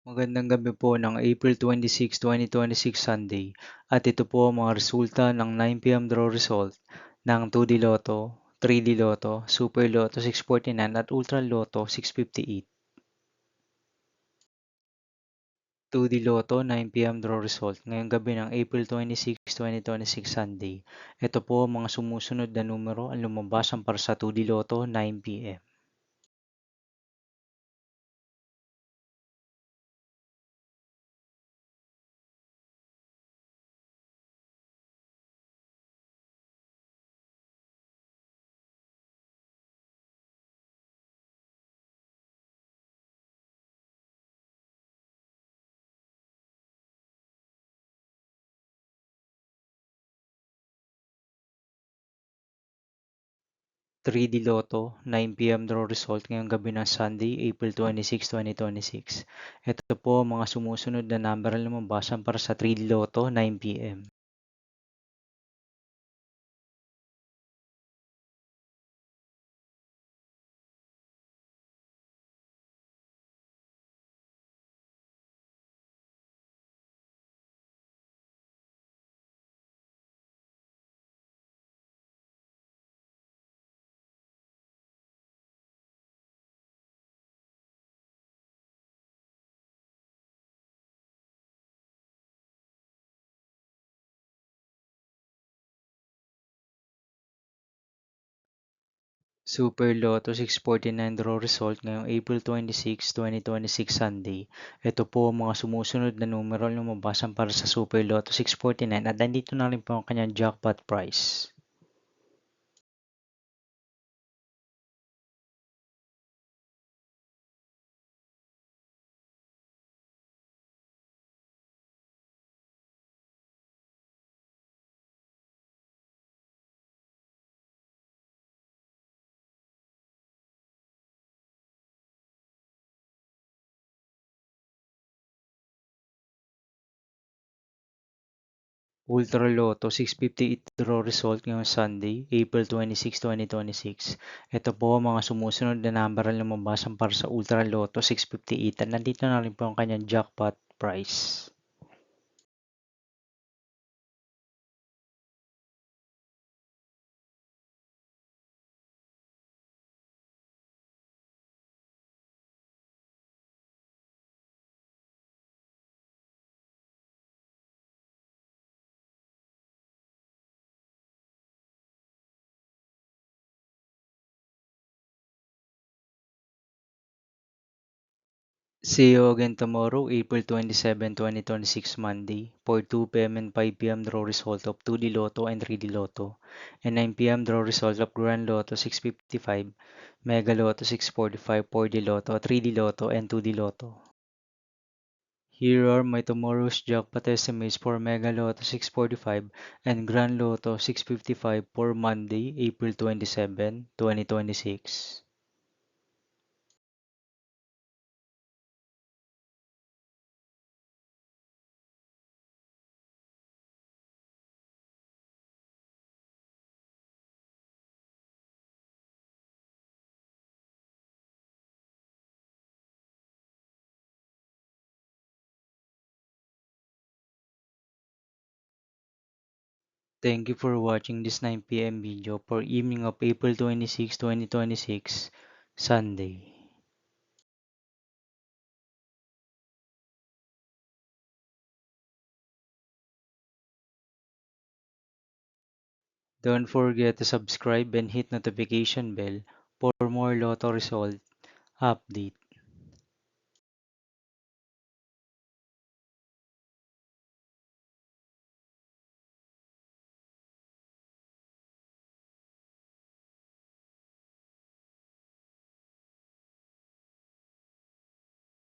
Magandang gabi po ng April 26, 2026 Sunday at ito po ang mga resulta ng 9 PM draw result ng 2D Lotto, 3D Lotto, Super Lotto 649 at Ultra Lotto 658. 2D Lotto 9 PM draw result ngayong gabi ng April 26, 2026 Sunday. Ito po ang mga sumusunod na numero ang lumabasan para sa 2D Lotto 9 PM. 3D Lotto 9 PM draw result ngayong gabi ng Sunday, April 26, 2026. Ito po ang mga sumusunod na number na lumabasan para sa 3D Lotto 9 PM. Super Lotto 649 draw result ngayong April 26, 2026 Sunday. Ito po ang mga sumusunod na numero na lumabasan para sa Super Lotto 649 at nandito na rin po ang kanyang jackpot price. Ultra Lotto 658 draw result ngayong Sunday, April 26, 2026. Ito po ang mga sumusunod na number na lumabasan para sa Ultra Lotto 658 at nandito na rin po ang kanyang jackpot price. See you again tomorrow, April 27, 2026 Monday for 2 PM and 5 PM draw result of 2D Lotto and 3D Lotto and 9 PM draw result of Grand Lotto 655, Mega Lotto 645, 4D Lotto, 3D Lotto and 2D Lotto. Here are my tomorrow's jackpot estimates for Mega Lotto 645 and Grand Lotto 655 for Monday, April 27, 2026. Thank you for watching this 9 PM video for evening of April 26, 2026, Sunday. Don't forget to subscribe and hit notification bell for more Lotto result update.